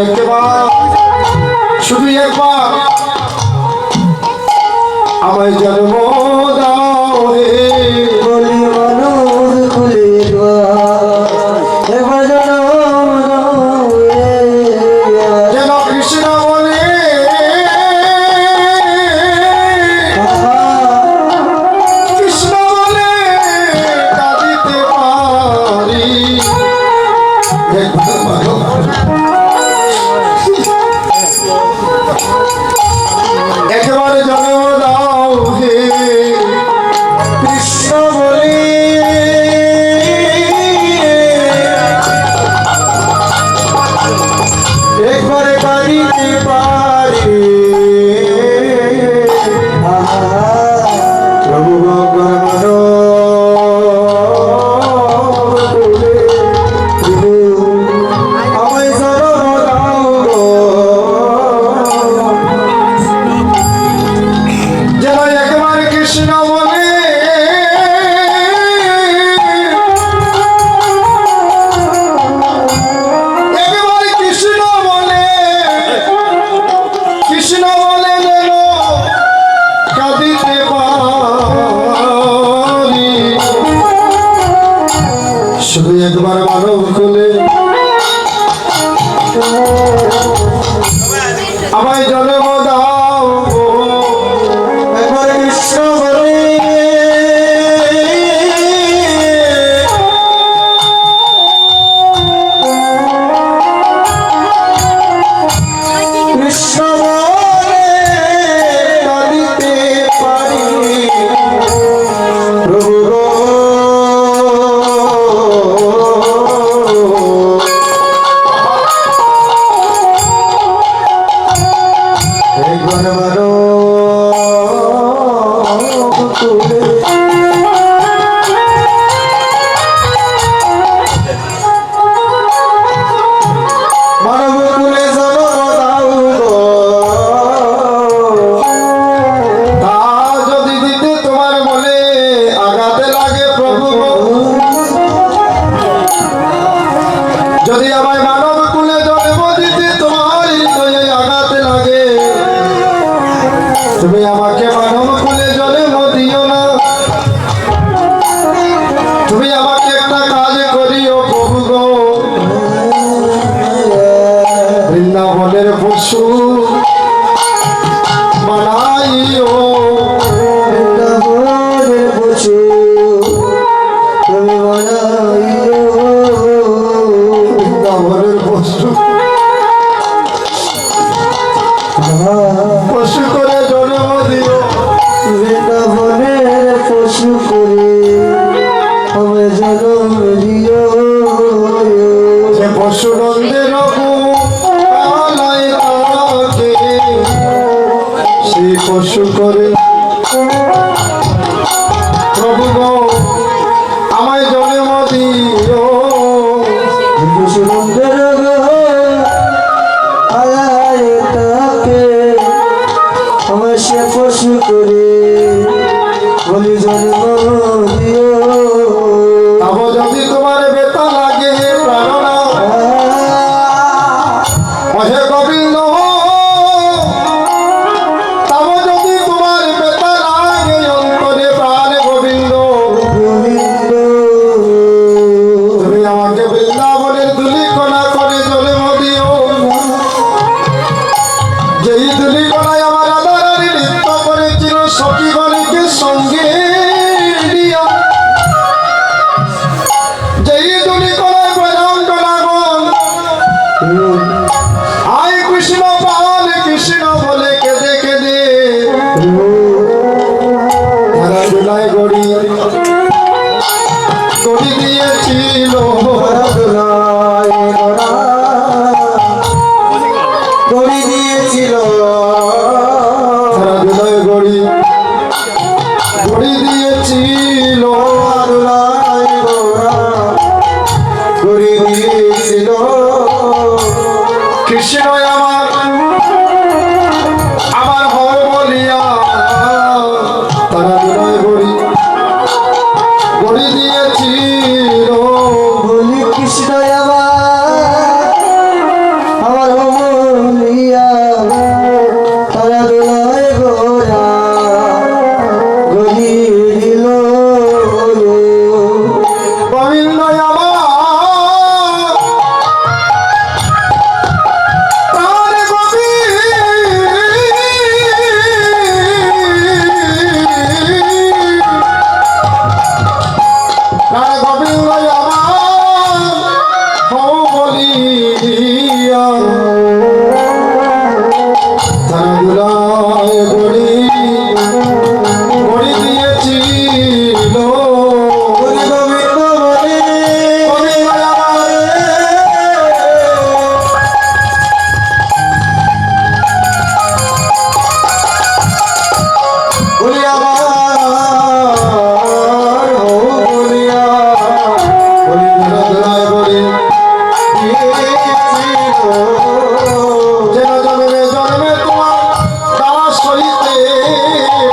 একবার শুধু একবার আমায় জন্ম দাও হে বলি মানুষ খুলে একবার জন্ম দাও যেন কৃষ্ণ বলে কৃষ্ণ বলে কাঁদিতে পারি একেবারে জন্ম দাও হে কৃষ্ণ বলে একবারে কাঁদিতে পারি প্রভু ভগবান আমায় জন্ম দাও গো যেন একবার কৃষ্ণ বলে একবার কৃষ্ণ বলে কৃষ্ণ বলে যেন কাঁদিতে পারি শুধু একবার মানব খুলে আমায় জন্ম দাও গো। একবার কৃষ্ণ বলে কৃষ্ণ বলে কাঁদিতে পারি প্রভু গো। একবার মানো তুলে মানব কুলে জন্ম দাও গো। তা যদি দিতে তোমার মনে আঘাতে লাগে প্রভু গো। যদি আমায় মানব কুলে জন্ম দিতে তোমার হৃদয়ে আঘাতে লাগে তুমি আমাকে মানব কুলে জন্ম দিও না। তুমি আমাকে একটা কাজ করিও প্রভু গো। বৃন্দাবনের পশু বানাইও বৃন্দাবনের পশু তুমি বানাইও বৃন্দাবনের পশু পশু করে জন্ম দিও বৃন্দাবনের পশু করে আমি জন্ম দিও যে পশু নন্দের থাকে সেই পশু করে প্রভু গো আমায় জন্ম দিও পশু নন্দের আলায় তাকে আমার সে পশু করে বলি জন্ম দিও তব যদি তোমার বেতা লাগে প্রাণনা হে গোবিন্দ তব যদি তোমার বেতা লাগে অন্তরে প্রাণ গোবিন্দ তুমি আমাকে বৃন্দাবনের ধুলি কণা করে জন্ম দিও যেই ধুলি কণায় আমার আধারানি নৃত্য করেছিল সখীগণকে সঙ্গে নিয়া যেই ধুলি কণায় বৈরাঙ্গনাগণ আয় কৃষ্ণ পাল কৃষ্ণ বলে কেঁদে কেঁদে খেলাধুলায় গড়ি গড়ি দিয়েছিল করে দিয়েছিল খেলাধুলায় গড়ি গড়ি দিয়েছিল করে দিয়েছিল কৃষ্ণ আমার হর বলিয়া তারা দুলায় গড়ি গড়ি দিয়েছিল বলি কৃষ্ণ আমার যেন জন্মে জন্মে তোমার দাস হইতে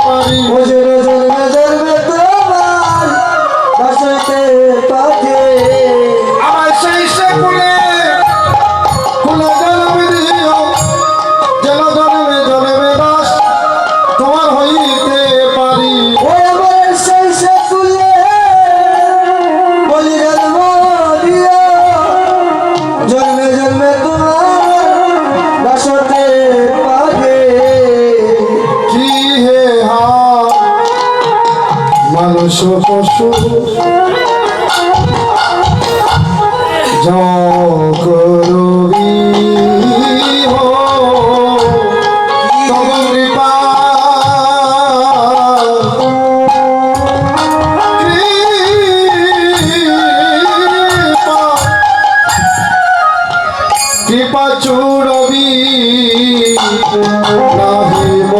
পারি। যেন জন্মে জন্মে তোমার দাস হইতে পারি। আমার সেই সে কুলে কুলে জন্ম দিও, যেন জন্মে জন্মে দাস তোমার হইতে পারি। ও আমার সেই সে কুলে বলি জন্ম দিও, জন্মে জন্মে তোমার দাস হইতে পারি। কি হে হা মানুষ পশু করবি হো তব কৃপা কৃপা চুড়বি নাহিব।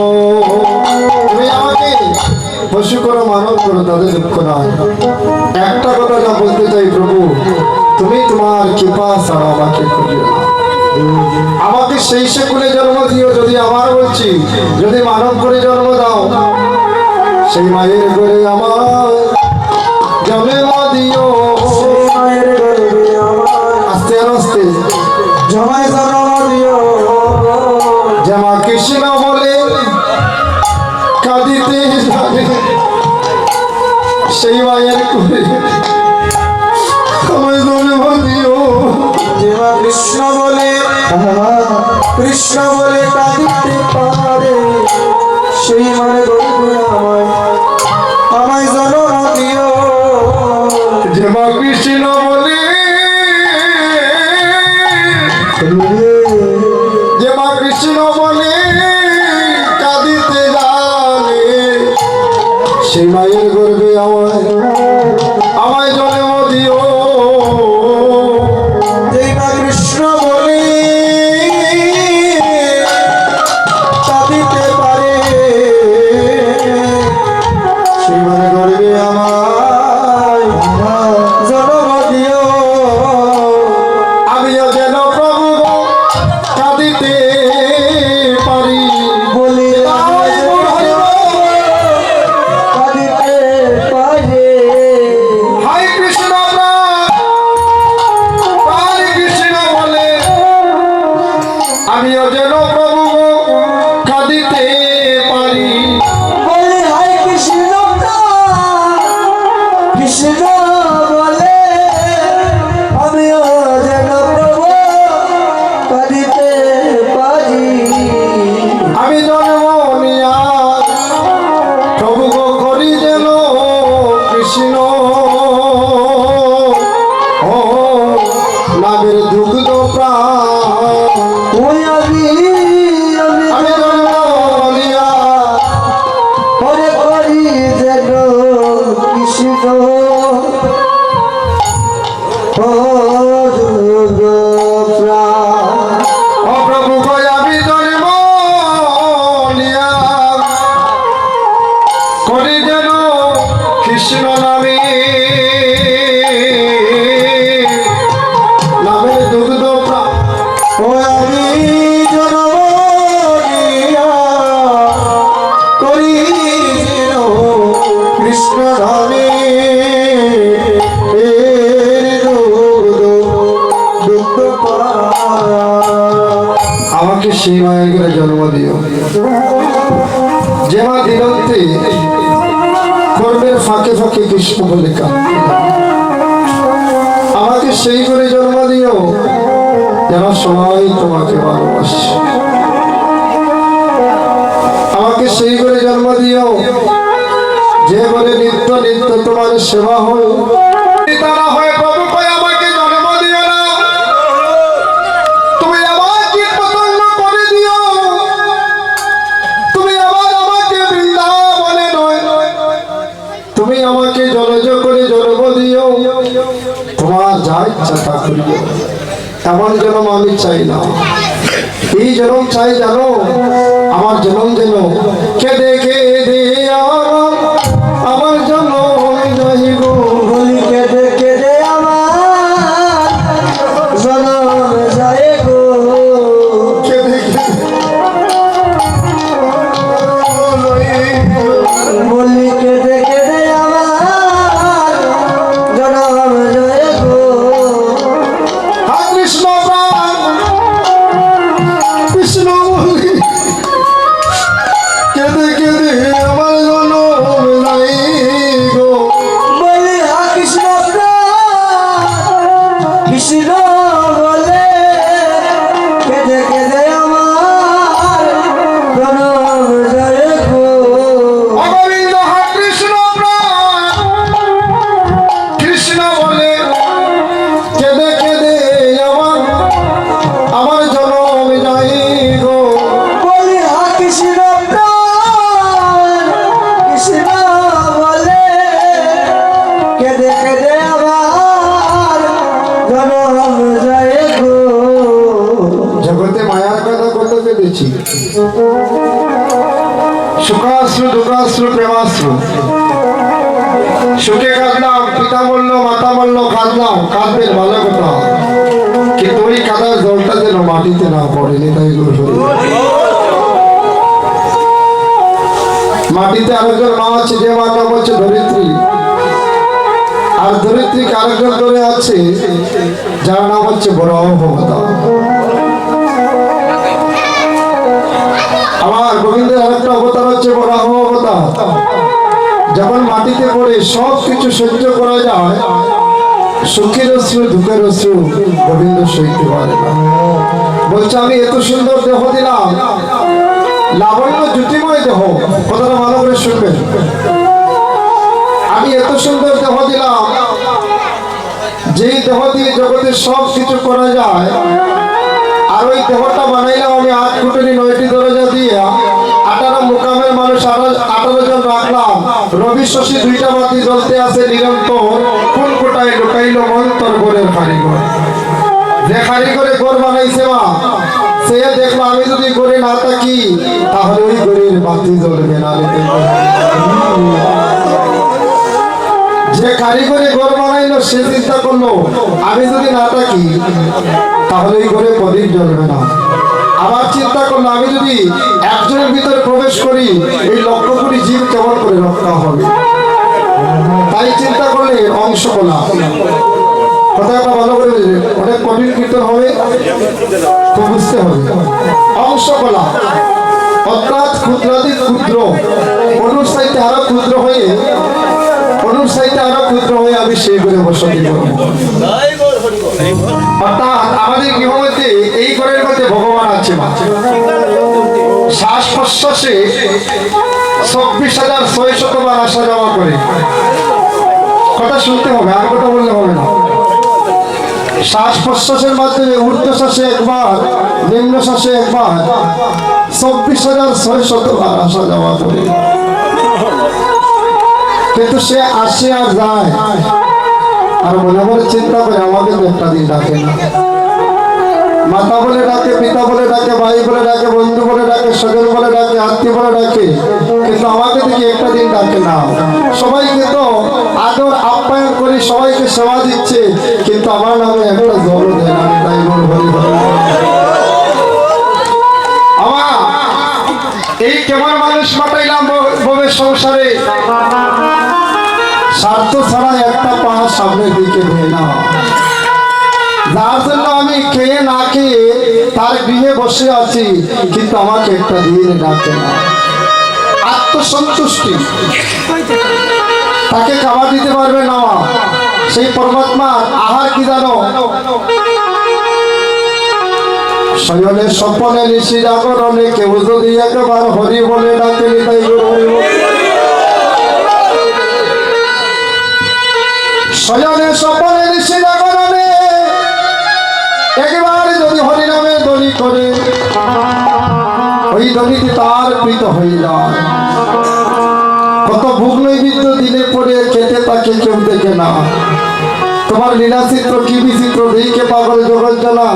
তুমি আমাকে পশু করো মানব করো তাদের দুঃখ নয়। একটা কথা যা বলতে চাই প্রভু, তুমি তোমার কৃপা ছাড়া আমাকে খুঁজিও না। আমাকে সেই সে কুলে জন্ম দিও, যদি আমার বলছি যদি মানব করে জন্ম দাও, সেই মায়ের ঘরে আমার জন্ম দিও। মায়ের গর্ভে আমার আস্তে আস্তে জমায় জন্ম দিও। যেমা কৃষ্ণ বলে কাঁদিতে জানে, সেই মায়ের ঘরে আমায় জন্ম দিও। দেবা কৃষ্ণ বলে কৃষ্ণ বলে কাঁদিতে পারে, সেই মানে গর্ভে আমায় জন্ম দিও। যেমা কৃষ্ণ বলে যেমা কৃষ্ণ বলে কাঁদিতে জানে, সেই মায়ের গর্ভে আমায় জন্ম দিও। দেবা কৃষ্ণ বলে কাঁদিতে পারে, সেই মানে গর্ভে আমায় জন্ম দিও। আমিও যেন প্রভু কাঁদিতে পারি বলি কাঁদিতে পারে। হাই কৃষ্ণ প্রাণ কৃষ্ণ বলে আমিও যেন প্রভু কাঁদিতে পারি। বলি হায় কৃষ্ণ কৃষ্ণ বলে আমিও যেন প্রভু কাঁদিতে পারি। আমি জন্ম নিয়া প্রভু করি যেন কৃষ্ণ ও নামের দুগ্ধ প্রাণ। ওই আমি আমি জন্ম নিয়া পরে করি যেন কৃষ্ণ ও প্রাণ। ও প্রভু কই আমি জন্ম নিয়া করি যেন কৃষ্ণ নামে নামের দুগ্ধ প্রাণ। ও আমি জন্ম নিয়া করি যেন কৃষ্ণ নামে দুঃখ আমাকে সেই মায়ের ঘরে জন্ম দিও, যে মা দিগন্তে কর্মের ফাঁকে ফাঁকে কৃষ্ণ বলে কাঁদে। আমাকে সেই করে জন্ম দিও যেন সবাই তোমাকে ভালোবাসে। আমাকে সেই করে জন্ম দিও যে বলে নিত্য নিত্য তোমার সেবা হয়। তারা হয় প্রভু কই আমাকে জন্ম দিও না, তুমি আমার কীট পতঙ্গ করে দিও, তুমি আমাকে বৃন্দাবনে নয়, তুমি আমাকে জলজ করে জন্ম দিও, তোমার যা ইচ্ছা তা করিও। এমন জন্ম আমি চাই না। এই জন্ম চাই জানো, আমার জন্ম যেন কেঁদে কেঁদে আমার জন্ম নাই গো। বলি কেঁদে কেঁদে আমার জনম যায় গো। করেছি। সুখাশ্রু দুঃখাশ্রু প্রেমাশ্রু, সুখে কাঁদলাম, পিতা বলল মাতা বলল কাঁদলাম, কাঁদবেন ভালো কথা, কিন্তু ওই কাদার জলটা যেন মাটিতে না পড়েনি। তাই মাটিতে আরেকজন মা আছে, যে মার নাম হচ্ছে ধরিত্রী, আর ধরিত্রীকে আরেকজন ধরে আছে যার নাম হচ্ছে বরাহভবতা। আমার গোবিন্দের আরেকটা অবতার হচ্ছে বরাহভবতা। যখন মাটিতে পড়ে সব কিছু সহ্য করা যায়, সুখের অশ্রু দুঃখের অশ্রু গোবিন্দ সইতে পারে না। বলছে আমি এত সুন্দর দেহ দিলাম, লাবণ্য জ্যোতিময় দেহ, কথাটা ভালো করে শুনবেন। আমি এত সুন্দর দেহ দিলাম, যেই দেহ দিয়ে জগতের সব কিছু করা যায়, আর ওই দেহটা বানাইলাম আমি 8 কোটরি 9টি দরজা দিয়ে, 18 মুকামের মানুষ 18 জন রাখলাম, রবি শশী 2টা বাতি জ্বলতে আছে নিরন্তর, কোন কোটায় লুকাইল মন্তর গোরের কারিগর। যে কারিগরে গোর বানাইছে মা, সে দেখলো আমি যদি গোরে না থাকি তাহলে ওই গোরের বাতি জ্বলবে না। যে কারিগরে ঘর বানাইলো সে চিন্তা করলো আমি যদি না থাকি তাহলে এই ঘরে প্রদীপ জ্বলবে না। আবার চিন্তা করলো আমি যদি একজনের ভিতরে প্রবেশ করি এই 1,00,000 কোটি জীব কেমন করে রক্ষা হবে। তাই চিন্তা করলে অংশ কলা, কথাটা ভালো করে অনেক কঠিন কীর্তন হবে তো বুঝতে হবে। অংশ কলা অর্থাৎ ক্ষুদ্রাতি ক্ষুদ্র, অনুর সাইতে আরো ক্ষুদ্র হয়ে আমি সেই ঘরে বসতি করব। অর্থাৎ আমাদের গৃহমধ্যে এই ঘরের মধ্যে ভগবান আছে। শ্বাস প্রশ্বাসে 24,600 বার আসা যাওয়া করে। কথা শুনতে হবে, আর কথা বললে হবে না। শ্বাস প্রশ্বাসের মাধ্যমে ঊর্ধ্ব শ্বাসে একবার, নিম্ন শ্বাসে একবার, 24,600 বার আসা যাওয়া করে। কিন্তু সে আসে আর যায়, আর মনে মনে চিন্তা করে আমাকে একটা দিন ডাকে না। মাতা বলে ডাকে, পিতা বলে ডাকে, ভাই বলে ডাকে, বন্ধু বলে ডাকে, স্বজন বলে ডাকে, আত্মীয় বলে ডাকে, কিন্তু আমাকে দেখি একটা দিন ডাকে না। সবাইকে তো আদর আপ্যায়ন করি, সবাইকে সেবা দিচ্ছে, কিন্তু আমার নামে একটা জল দেয় না। তাই আমার এই কেমন মানুষ পাঠাইলাম ভবের সংসারে, স্বার্থ ছাড়া একটা পা সামনের দিকে দেয় না। যার জন্য আমি খেয়ে না খেয়ে তার গৃহে বসে আছি, কিন্তু আমাকে একটা দিন ডাকে না। আত্মসন্তুষ্টি, তাকে খাবার দিতে পারবে না সেই পরমাত্মার আহার কি জানো? শয়নে স্বপনে নিশি জাগরণে কেউ যদি একবার হরি বলে ডাকে, তাই শয়নে স্বপনে নিশি জাগরণে একবার যদি হরি নামে ধ্বনি করে, ওই ধ্বনিতে তার প্রীত হইল। কত ভোগ নৈবেদ্য দিলে পরে খেতে তাকে কেউ দেখে না। তোমার লীলা চিত্র কি বিচিত্র, দেখে পাগল জগৎ জানা।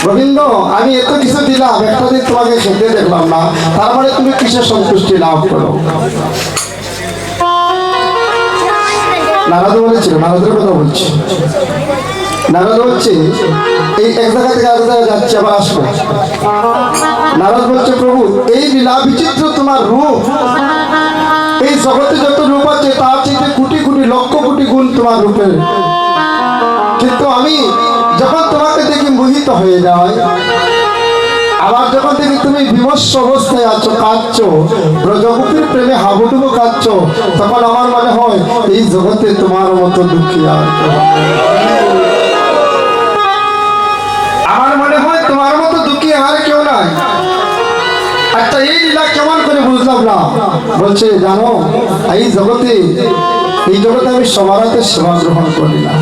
গোবিন্দ আমি এত কিছু দিলাম, একটা দিন তোমাকে খেতে দেখলাম না, তার মানে তুমি কিসের সন্তুষ্টি লাভ করো? নারদ বলেছিল, নারদের কথা বলছি। নারদ হচ্ছে এই এক জায়গা থেকে আরেক জায়গায় যাচ্ছে, আবার আসবো। নারদ বলছে প্রভু এই লীলা বিচিত্র তোমার রূপ, এই জগতে যত রূপ আছে তার চেয়ে কোটি কোটি লক্ষ কোটি গুণ তোমার রূপের, কিন্তু আমি যখন তোমাকে দেখি মোহিত হয়ে যায়, আবার যখন দেখি তুমি বিমর্ষ অবস্থায় আছো, কাঁদছো, ব্রজগোপীর প্রেমে হাবুডুবু কাঁদছো, তখন আমার মনে হয় এই জগতে তোমার মতো দুঃখী আর আমার মনে হয় তোমার মতো দুঃখী আর কেউ নাই। একটা এই লীলা কেমন করে বুঝলাম না? বলছে জানো এই জগতে আমি সবার হাতে সেবা গ্রহণ করি না।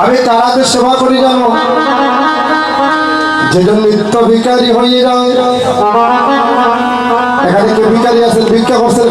আমি কার হাতে সেবা করি জানো? যেজন নিত্য ভিখারি হয়ে যায়। এখানে কেউ ভিখারি আছেন, ভিক্ষা করছেন?